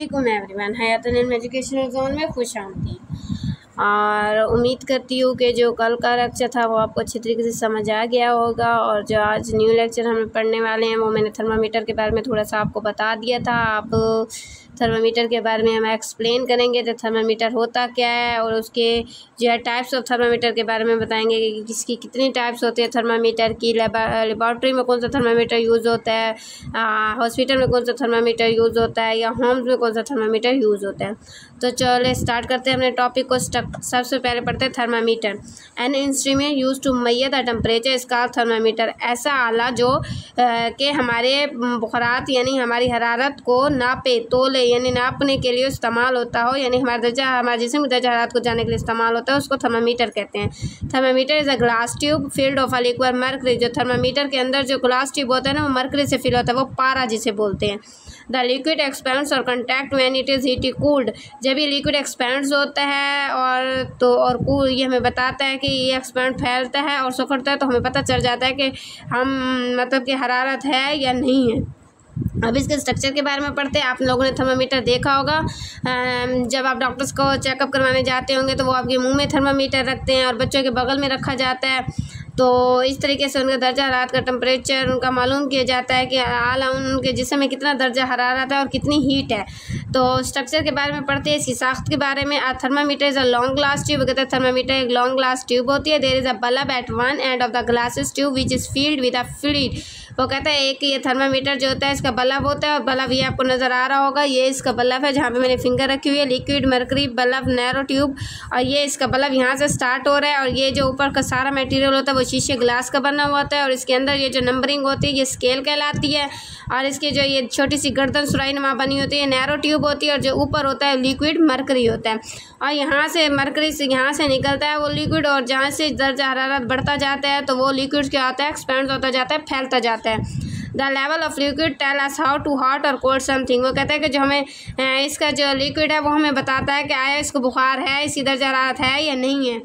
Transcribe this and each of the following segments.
वालेकुम एवरीवन, हयातुल इल्म educational zone में खुश आमदीद। और उम्मीद करती हूँ कि जो कल का लेक्चर था वो आपको अच्छी तरीके से समझ आ गया होगा। और जो आज न्यू लेक्चर हमें पढ़ने वाले हैं वो मैंने थर्मामीटर के बारे में थोड़ा सा आपको बता दिया था। आप थर्मामीटर के बारे में हम एक्सप्लेन करेंगे तो थर्मामीटर होता क्या है और उसके जो है टाइप्स ऑफ थर्मामीटर के बारे में बताएंगे कि किसकी कितनी टाइप्स होती है थर्मामीटर की। लेबॉर्ट्री में कौन सा थर्मामीटर यूज़ होता है, हॉस्पिटल में कौन सा थर्मामीटर यूज़ होता है, या होम्स में कौन सा थर्मामीटर यूज़ होता है। तो चलिए स्टार्ट करते हैं अपने टॉपिक को। सबसे पहले पढ़ते हैं thermometer. An instrument use to measure the temperature is called thermometer. ऐसा आला जो कि हमारे बुखारात यानी हमारी हरारत को नापे तोले यानी नापने के लिए इस्तेमाल होता हो, यानी हमारे जिस्म की दर्जा हरारत को जानने के लिए इस्तेमाल होता है, उसको थर्मामीटर कहते हैं। Thermometer is a glass tube field of a liquid mercury. जो थर्मामीटर के अंदर जो ग्लास ट्यूब होता है ना वो मर्करी से फिल होता है, वो पारा जिसे बोलते हैं। द लिक्विड एक्सपेंड्स और contact when it is heat cooled. जब ये लिक्विड एक्सपेंड्स होता है और कूल, ये हमें बताता है कि ये एक्सपेंड फैलता है और सुखड़ता है, तो हमें पता चल जाता है कि हम मतलब कि हरारत है या नहीं है। अब इसके स्ट्रक्चर के बारे में पढ़ते हैं। आप लोगों ने थर्मामीटर देखा होगा, जब आप डॉक्टर्स को चेकअप करवाने जाते होंगे तो वो आपके मुंह में थर्मामीटर रखते हैं और बच्चों के बगल में रखा जाता है। तो इस तरीके से उनका दर्जा हरारत का टेम्परेचर उनका मालूम किया जाता है कि आला उनके जिस्म में कितना दर्जा हरारत है और कितनी हीट है। तो स्ट्रक्चर के बारे में पढ़ते हैं, इसकी साख्त के बारे में। Thermometer is a long glass tube. कहते हैं थर्मामीटर एक लॉन्ग ग्लास ट्यूब होती है। There is a bulb at one end of the glasses tube which is filled with a fluid. वो कहता है एक ये थर्मामीटर जो होता है इसका बल्ब होता है, और बल्ब ये आपको नज़र आ रहा होगा, ये इसका बल्ब है जहाँ पे मैंने फिंगर रखी हुई है। Liquid mercury bulb narrow tube, और ये इसका बल्ब यहाँ से स्टार्ट हो रहा है। और ये जो ऊपर का सारा मटेरियल होता है वो शीशे ग्लास का बना हुआ होता है, और इसके अंदर ये जो नंबरिंग होती है ये स्केल कहलाती है। और इसकी जो ये छोटी सी गर्दन सुराईनुमा बनी होती है नैरो ट्यूब होती है, और जो ऊपर होता है लिक्विड मर्करी होता है। और यहाँ से मर्करी से यहाँ से निकलता है वो लिक्विड, और जहाँ से दर्जा हरारत बढ़ता जाता है तो वो लिक्विड क्या होता है, एक्सपेंड होता जाता है, फैलता जाता है। The level of liquid tell us how to hot और कोल्ड समथिंग। वो कहता है कि जो हमें इसका जो लिक्विड है वो हमें बताता है कि आया इसको बुखार है, इसकी दर्जा हरारत है या नहीं है।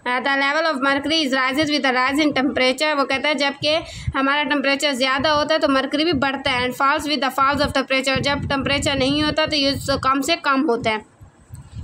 The level of mercury is rises with the rise in temperature. वो कहता है जबकि हमारा टेम्परेचर ज़्यादा होता है तो मर्करी भी बढ़ता है। And falls with the falls of temperature. जब टेम्परेचर नहीं होता तो ये कम से कम होता है।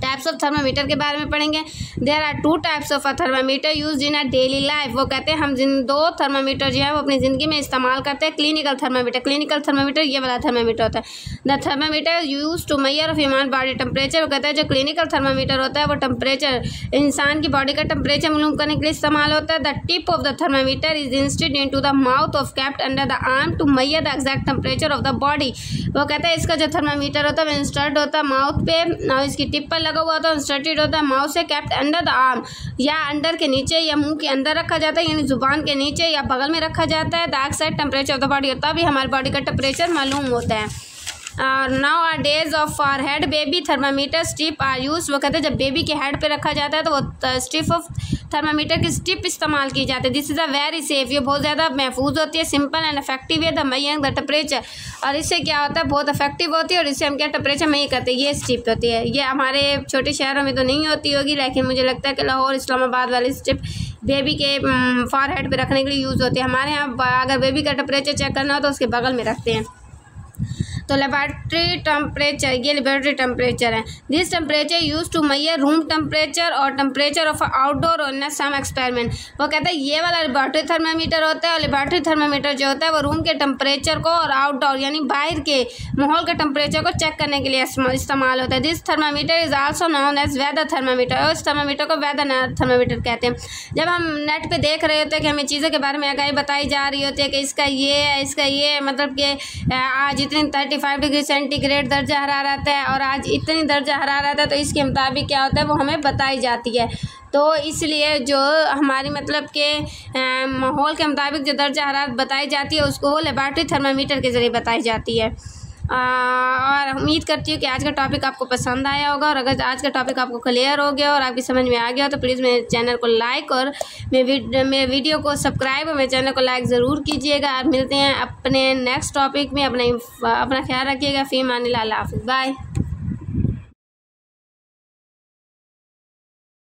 टाइप्स ऑफ थर्मामीटर के बारे में पढ़ेंगे। There are two types of a thermometer use in a daily life. वो कहते हैं हम जिन दो थर्मामीटर जो है वो अपनी ज़िंदगी में इस्तेमाल करते हैं। क्लिनिकल थर्मामीटर, क्लिनिकल थर्मामीटर ये वाला थर्मामीटर होता है। The thermometer use to measure of human body temperature. वो कहता है जो क्लिनिकल थर्मामीटर होता है वो टेम्परेचर इंसान की बॉडी का टेम्परेचर मालूम करने के लिए इस्तेमाल होता है। The tip of the thermometer is instead in to the mouth of kept under the arm to measure the exact temperature of the body. वो कहता है इसका जो थर्मामीटर होता है वो इंस्टर्ट होता है माउथ पे, और इसकी टिप पर लगा हुआ होता है, इंस्टर्टेड होता है माउथ से, कैप्ट अंडर द आर्म, या अंडर के नीचे या मुंह के अंदर रखा जाता है, यानी जुबान के नीचे या बगल में रखा जाता है। The exact temperature of the body, तभी हमारी बॉडी का टेम्परेचर मालूम होता है। Now are days of forehead baby thermometer strip are use. वो कहते हैं जब बेबी के हेड पे रखा जाता है तो वो स्ट्रिप ऑफ थर्मामीटर की स्ट्रिप इस्तेमाल की जाती है। This is a very safe, ये बहुत ज़्यादा महफूज होती है, सिंपल एंड इफेक्टिव है द मेजरिंग द टेम्परेचर। और इससे क्या होता है, बहुत इफेक्टिव होती है, और इससे हम क्या टेम्परेचर मेजर करते हैं। ये स्ट्रिप होती है, ये हमारे छोटे शहरों में तो नहीं होती होगी, लेकिन मुझे लगता है कि लाहौर इस्लामाबाद वाली स्ट्रिप बेबी के फॉरहेड पे रखने के लिए यूज़ होती है। हमारे यहाँ अगर बेबी का टेम्परेचर चेक करना हो तो उसके बगल में रखते हैं। तो लेबॉरेटरी टेम्परेचर, ये लेबॉरेटरी टेम्परेचर है। This temperature use to measure room temperature और टेम्परेचर ऑफ आउटडोर और सम एक्सपेरिमेंट। वो कहता है ये वाला लेबॉरेटरी थर्मामीटर होता है, और लेबॉरेटरी थर्मामीटर जो होता है वो रूम के टेम्परेचर को और आउटडोर यानी बाहर के माहौल के टेम्परेचर को चेक करने के लिए इस्तेमाल होता है। This thermometer is also known as weather thermometer, और इस थर्मामीटर को वेदर थर्मामीटर कहते हैं। जब हम नेट पे देख रहे होते हैं कि हमें चीज़ों के बारे में आगाही बताई जा रही होती है कि इसका ये है, इसका ये मतलब कि आज इतनी 35 डिग्री सेंटीग्रेड दर्जा हरारत है और आज इतनी दर्जा हरारत है, तो इसके मुताबिक क्या होता है वो हमें बताई जाती है। तो इसलिए जो हमारी मतलब के माहौल के मुताबिक जो दर्जा हरारत बताई जाती है उसको लेबॉरेटरी थर्मामीटर के ज़रिए बताई जाती है। और उम्मीद करती हूँ कि आज का टॉपिक आपको पसंद आया होगा, और अगर आज का टॉपिक आपको क्लियर हो गया और आपकी समझ में आ गया हो तो प्लीज़ मेरे चैनल को लाइक और मेरे वीडियो को सब्सक्राइब और मेरे चैनल को लाइक ज़रूर कीजिएगा। आप मिलते हैं अपने नेक्स्ट टॉपिक में। अपना ख्याल रखिएगा। फ़ी अमान अल्लाह, हाफ़िज़, बाय।